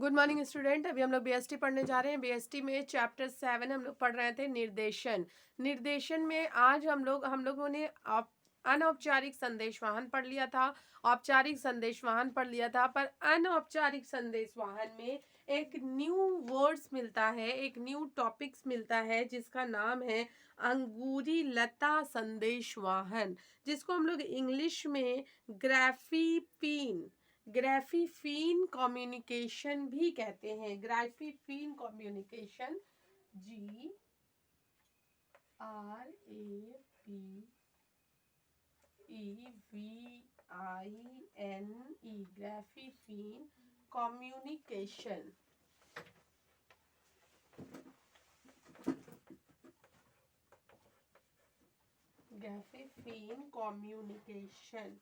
Good morning student. अभी हम लोग बीएसटी पढ़ने जा रहे हैं। बीएसटी में चैप्टर 7 हम लोग पढ़ रहे थे निर्देशन। निर्देशन में आज हम लोगों ने अनौपचारिक संदेशवाहन पढ़ लिया था, औपचारिक संदेशवाहन पढ़ लिया था, पर अनौपचारिक संदेशवाहन में एक न्यू वर्ड्स मिलता है, एक न्यू टॉपिक्स मिलता है जिसका नाम है अंगूरी लता संदेशवाहन, जिसको हम लोग इंग्लिश में ग्राफीफीन कम्युनिकेशन भी कहते हैं। Grapevine communication, GRAPHEVINE, grapevine communication. Grapevine communication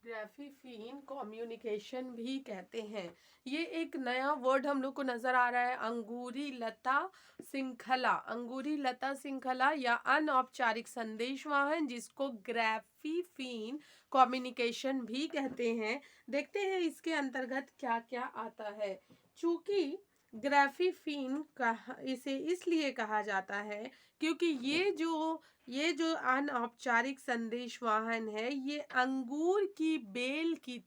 grapevine communication भी कहते हैं। ये एक नया वर्ड हम लोग को नजर आ रहा है, अंगूरी लता श्रृंखला। अंगूरी लता श्रृंखला या अनौपचारिक संदेशवाहन, जिसको ग्राफीफीन कम्युनिकेशन भी कहते हैं। देखते हैं इसके अंतर्गत क्या क्या आता है। चूंकि ग्राफीफीन इसे इसलिए कहा जाता है क्योंकि ये जो अनौपचारिक संदेशवाहन है, ये अंगूर की बेल की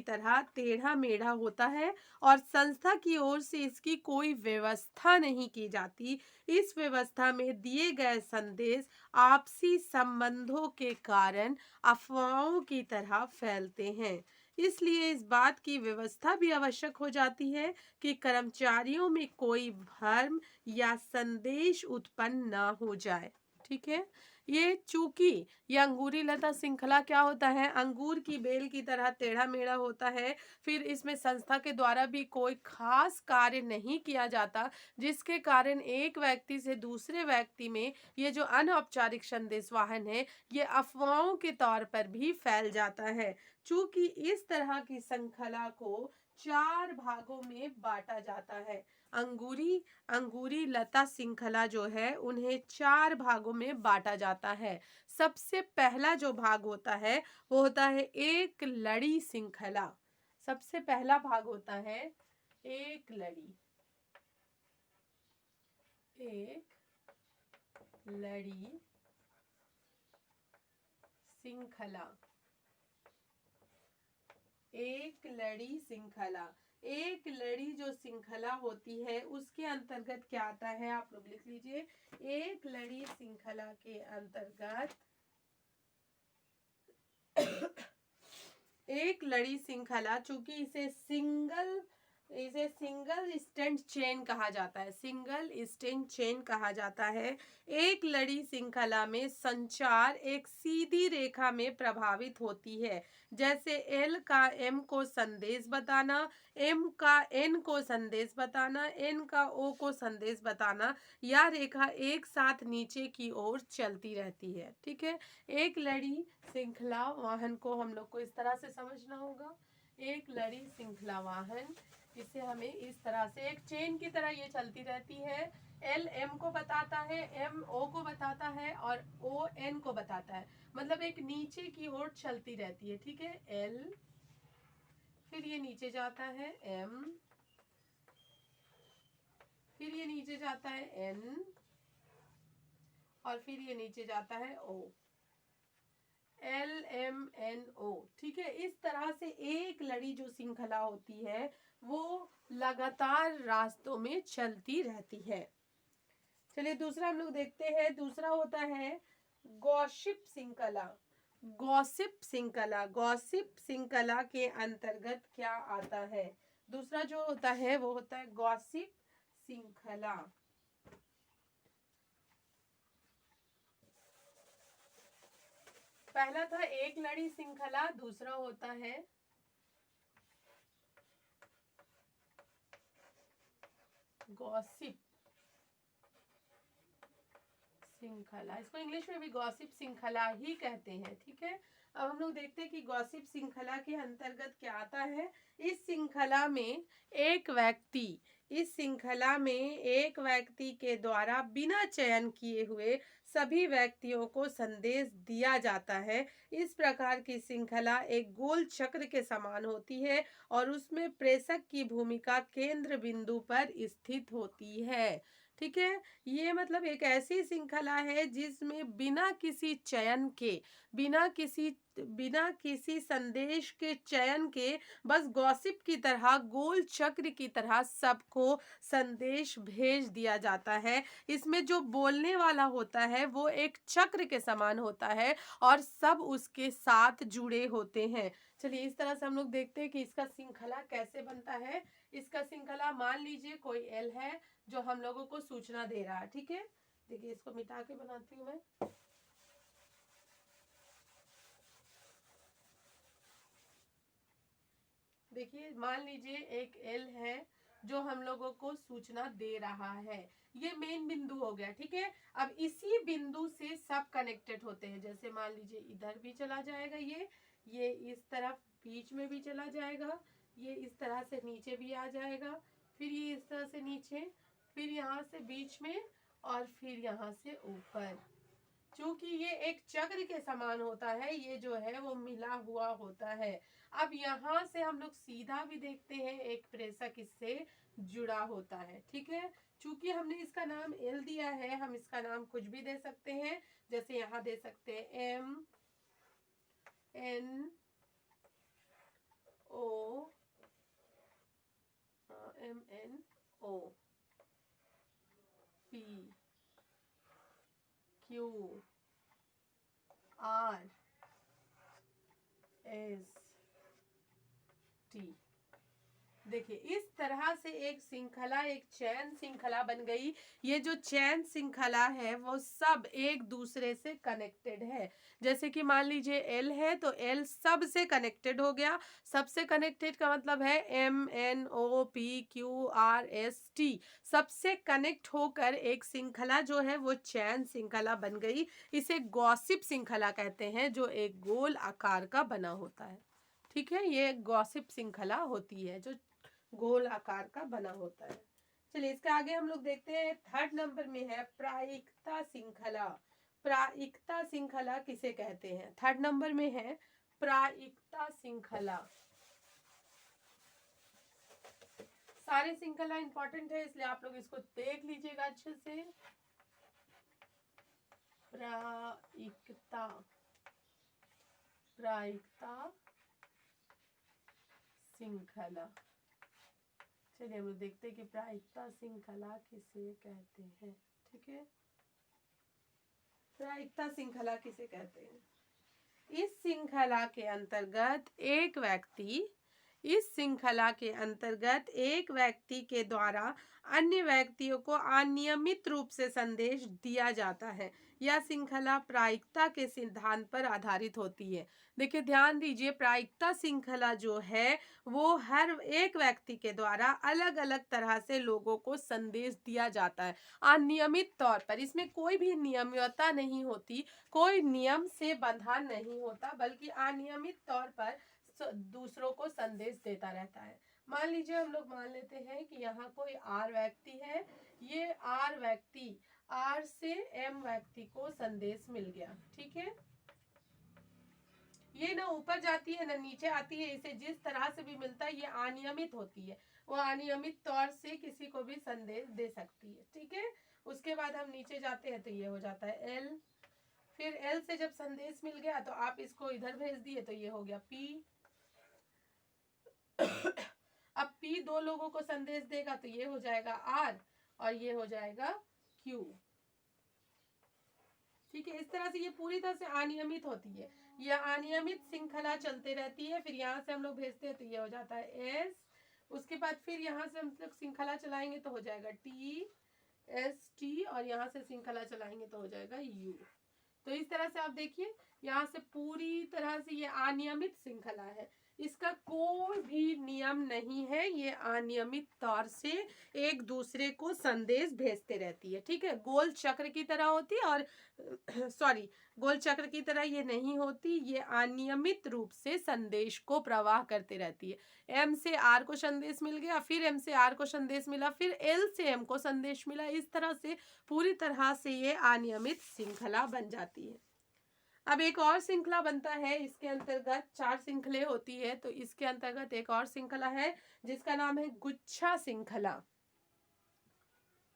तरह टेढ़ा मेढ़ा होता है और संस्था की ओर से इसकी कोई व्यवस्था नहीं की जाती। इस व्यवस्था में दिए गए संदेश आपसी संबंधों के कारण अफवाहों की तरह फैलते हैं। इसलिए इस बात की व्यवस्था भी आवश्यक हो जाती है कि कर्मचारियों में कोई भ्रम या संदेश उत्पन्न ना हो जाए। ठीक है। ये अंगूरी लता श्रृंखला क्या होता है, अंगूर की बेल की तरह टेढ़ा मेढ़ा होता है। फिर इसमें संस्था के द्वारा भी कोई खास कार्य नहीं किया जाता, जिसके कारण एक व्यक्ति से दूसरे व्यक्ति में ये जो अनौपचारिक संदेशवाहन है, ये अफवाहों के तौर पर भी फैल जाता है। चूंकि इस तरह की श्रृंखला को 4 भागों में बांटा जाता है। अंगूरी लता श्रृंखला जो है, उन्हें 4 भागों में बांटा जाता है। सबसे पहला जो भाग होता है वो होता है एक लड़ी श्रृंखला। सबसे पहला भाग होता है एक लड़ी श्रृंखला। एक लड़ी श्रृंखला, एक लड़ी जो श्रृंखला होती है उसके अंतर्गत क्या आता है, आप लोग लिख लीजिए। एक लड़ी श्रृंखला के अंतर्गत एक लड़ी श्रृंखला, चूंकि इसे सिंगल स्टैंड चेन कहा जाता है, सिंगल स्टैंड चेन कहा जाता है। एक लड़ी श्रृंखला में संचार एक सीधी रेखा में प्रभावित होती है, जैसे एल का एम को संदेश बताना, एम का एन को संदेश बताना, एन का ओ को संदेश बताना। यह रेखा एक साथ नीचे की ओर चलती रहती है। ठीक है। एक लड़ी श्रृंखला वाहन को हम लोग को इस तरह से समझना होगा। एक लड़ी श्रृंखला वाहन, इसे हमें इस तरह से एक चेन की तरह ये चलती रहती है। एल एम को बताता है, एम ओ को बताता है और ओ एन को बताता है, मतलब एक नीचे की ओर चलती रहती है। ठीक है। एल, फिर ये नीचे जाता है एम, फिर ये नीचे जाता है एन और फिर ये नीचे जाता है ओ। LMNO। ठीक है। इस तरह से एक लड़ी जो श्रृंखला होती है वो लगातार रास्तों में चलती रहती है। चलिए दूसरा हम लोग देखते हैं। दूसरा होता है गॉसिप श्रृंखला। गॉसिप श्रृंखला के अंतर्गत क्या आता है, दूसरा जो होता है वो होता है गॉसिप श्रृंखला। पहला था एक लड़ी श्रृंखला, दूसरा होता है गॉसिप श्रृंखला, इसको इंग्लिश में भी गॉसिप श्रृंखला ही कहते हैं। ठीक है, अब हम लोग देखते हैं कि गॉसिप श्रृंखला के अंतर्गत क्या आता है। इस श्रृंखला में एक व्यक्ति इस श्रृंखला में एक व्यक्ति के द्वारा बिना चयन किए हुए सभी व्यक्तियों को संदेश दिया जाता है। इस प्रकार की श्रृंखला एक गोल चक्र के समान होती है और उसमें प्रेषक की भूमिका केंद्र बिंदु पर स्थित होती है। ठीक है, ये मतलब एक ऐसी श्रृंखला है जिसमें बिना किसी संदेश के चयन के बस गॉसिप की तरह गोल चक्र की तरह सबको संदेश भेज दिया जाता है। इसमें जो बोलने वाला होता है वो एक चक्र के समान होता है और सब उसके साथ जुड़े होते हैं। चलिए इस तरह से हम लोग देखते हैं कि इसका श्रृंखला कैसे बनता है। इसका श्रृंखला मान लीजिए कोई एल है जो हम लोगों को सूचना दे रहा है। ठीक है, देखिए इसको मिटा के बनाती हूँ मैं। देखिए मान लीजिए एक एल है जो हम लोगों को सूचना दे रहा है, ये मेन बिंदु हो गया। ठीक है, अब इसी बिंदु से सब कनेक्टेड होते हैं। जैसे मान लीजिए इधर भी चला जाएगा, ये इस तरफ बीच में भी चला जाएगा, ये इस तरह से नीचे भी आ जाएगा, फिर ये इस तरह से नीचे, फिर यहाँ से बीच में और फिर यहाँ से ऊपर। चूंकि ये एक चक्र के समान होता है, ये जो है वो मिला हुआ होता है। अब यहाँ से हम लोग सीधा भी देखते हैं एक प्रेषक इससे जुड़ा होता है। ठीक है, चूंकि हमने इसका नाम एल दिया है, हम इसका नाम कुछ भी दे सकते हैं। जैसे यहाँ दे सकते हैं M N O P Q R S T. देखिए इस तरह से एक श्रृंखला, एक चैन श्रृंखला बन गई। ये जो चैन श्रृंखला है वो सब एक दूसरे से कनेक्टेड है। जैसे कि मान लीजिए एल है तो एल सब से कनेक्टेड हो गया। सबसे कनेक्टेड का मतलब है M N O P Q R S T, सबसे कनेक्ट होकर एक श्रृंखला जो है वो चैन श्रृंखला बन गई। इसे गॉसिप श्रृंखला कहते हैं, जो एक गोल आकार का बना होता है। ठीक है, ये गॉसिप श्रृंखला होती है जो गोल आकार का बना होता है। चलिए इसके आगे हम लोग देखते हैं। थर्ड नंबर में है प्रायिकता श्रृंखला। प्रायिकता श्रृंखला किसे कहते हैं? थर्ड नंबर में है प्रायिकता श्रृंखला। सारे श्रृंखला इंपॉर्टेंट है इसलिए आप लोग इसको देख लीजिएगा अच्छे से। प्रायिकता श्रृंखला। चलिए हम लोग देखते हैं कि प्रायिकता श्रृंखला किसे कहते हैं। ठीक है, प्रायिकता श्रृंखला किसे कहते हैं? इस श्रृंखला के अंतर्गत एक व्यक्ति के द्वारा अन्य व्यक्तियों को अनियमित रूप से संदेश दिया जाता है। यह श्रृंखला प्रायिकता के सिद्धांत पर आधारित होती है। देखिए ध्यान दीजिए, प्रायिकता श्रृंखला जो है वो हर एक व्यक्ति के द्वारा अलग अलग तरह से लोगों को संदेश दिया जाता है अनियमित तौर पर। इसमें कोई भी नियमितता नहीं होती, कोई नियम से बंधा नहीं होता, बल्कि अनियमित तौर पर दूसरों को संदेश देता रहता है। मान लीजिए हम लोग मान लेते हैं कि यहाँ कोई आर व्यक्ति है, ये आर व्यक्ति आर से एम व्यक्ति को संदेश मिल गया। ठीक है, ये ना ऊपर जाती है ना नीचे आती है, इसे जिस तरह से भी मिलता है ये अनियमित होती है, वो अनियमित तौर से किसी को भी संदेश दे सकती है। ठीक है, उसके बाद हम नीचे जाते हैं तो ये हो जाता है एल। फिर एल से जब संदेश मिल गया तो आप इसको इधर भेज दिए तो ये हो गया पी। अब पी दो लोगों को संदेश देगा तो ये हो जाएगा आर और ये हो जाएगा क्यू। ठीक है, इस तरह से ये पूरी तरह से अनियमित होती है, यह अनियमित श्रृंखला चलते रहती है। फिर यहाँ से हम लोग भेजते हैं तो ये हो जाता है एस। उसके बाद फिर यहाँ से हम लोग श्रृंखला चलाएंगे तो हो जाएगा टी एस टी, और यहाँ से श्रृंखला चलाएंगे तो हो जाएगा यू। तो इस तरह से आप देखिए यहाँ से पूरी तरह से ये अनियमित श्रृंखला है। इसका कोई भी नियम नहीं है, ये अनियमित तौर से एक दूसरे को संदेश भेजते रहती है, ठीक है। गोल चक्र की तरह होती है और सॉरी, गोल चक्र की तरह ये नहीं होती, ये अनियमित रूप से संदेश को प्रवाह करते रहती है। एम से आर को संदेश मिल गया, फिर एम से आर को संदेश मिला, फिर एल से एम को संदेश मिला, इस तरह से पूरी तरह से ये अनियमित श्रृंखला बन जाती है। अब एक और श्रृंखला बनता है, इसके अंतर्गत 4 श्रृंखले होती है, तो इसके अंतर्गत एक और श्रृंखला है जिसका नाम है गुच्छा श्रृंखला।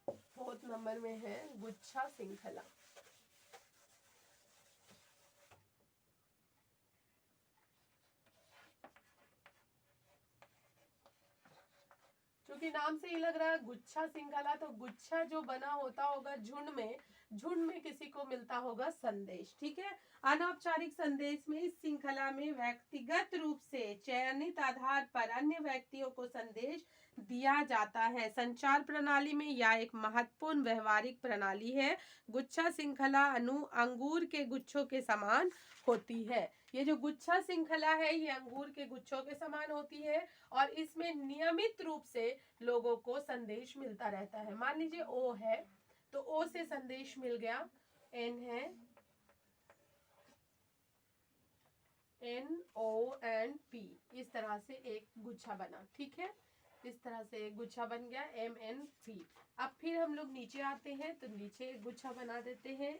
4th नंबर में है गुच्छा श्रृंखला। क्योंकि नाम से ही लग रहा है गुच्छा श्रृंखला, तो गुच्छा जो बना होता होगा झुंड में किसी को मिलता होगा संदेश, ठीक है। अनौपचारिक संदेश में इस श्रृंखला में व्यक्तिगत रूप से चयनित आधार पर अन्य व्यक्तियों को संदेश दिया जाता है। संचार प्रणाली में यह एक महत्वपूर्ण व्यवहारिक प्रणाली है। गुच्छा श्रृंखला अंगूर के गुच्छों के समान होती है। ये जो गुच्छा श्रृंखला है ये अंगूर के गुच्छों के समान होती है और इसमें नियमित रूप से लोगों को संदेश मिलता रहता है। मान लीजिए ओ है, तो ओ से संदेश मिल गया, एन है, एन ओ एंड पी, इस तरह से एक गुच्छा बना, ठीक है। इस तरह से एक गुच्छा बन गया, एम एन पी। अब फिर हम लोग नीचे आते हैं, तो नीचे एक गुच्छा बना देते हैं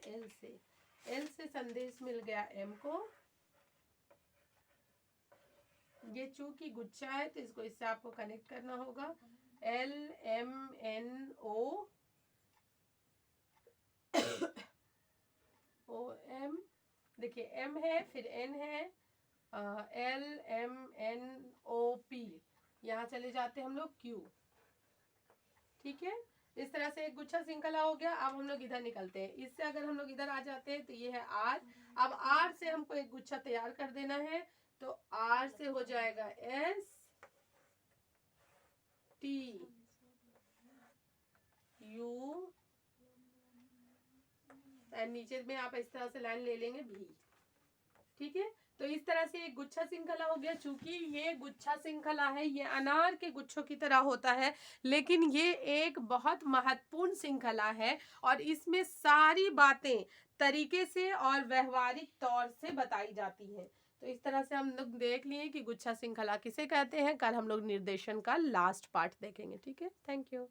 एल से संदेश मिल गया एम को। ये चूंकि गुच्छा है तो इसको इससे आपको कनेक्ट करना होगा, L M N O O M, देखिए एम है, फिर एन है, L M N O P, यहाँ चले जाते हैं हम लोग क्यू, ठीक है। इस तरह से एक गुच्छा श्रृंखला हो गया। अब हम लोग इधर निकलते हैं, इससे अगर हम लोग इधर आ जाते हैं तो ये है आर। अब आर से हमको एक गुच्छा तैयार कर देना है, तो आर से हो जाएगा एस टी यू एंड नीचे में आप इस तरह से लाइन ले लेंगे भी, ठीक है। तो इस तरह से एक गुच्छा श्रृंखला हो गया। चूंकि ये गुच्छा श्रृंखला है, ये अनार के गुच्छों की तरह होता है, लेकिन ये एक बहुत महत्वपूर्ण श्रृंखला है और इसमें सारी बातें तरीके से और व्यवहारिक तौर से बताई जाती हैं। तो इस तरह से हम लोग देख लिए कि गुच्छा श्रृंखला किसे कहते हैं। कल हम लोग निर्देशन का लास्ट पार्ट देखेंगे, ठीक है। Thank you.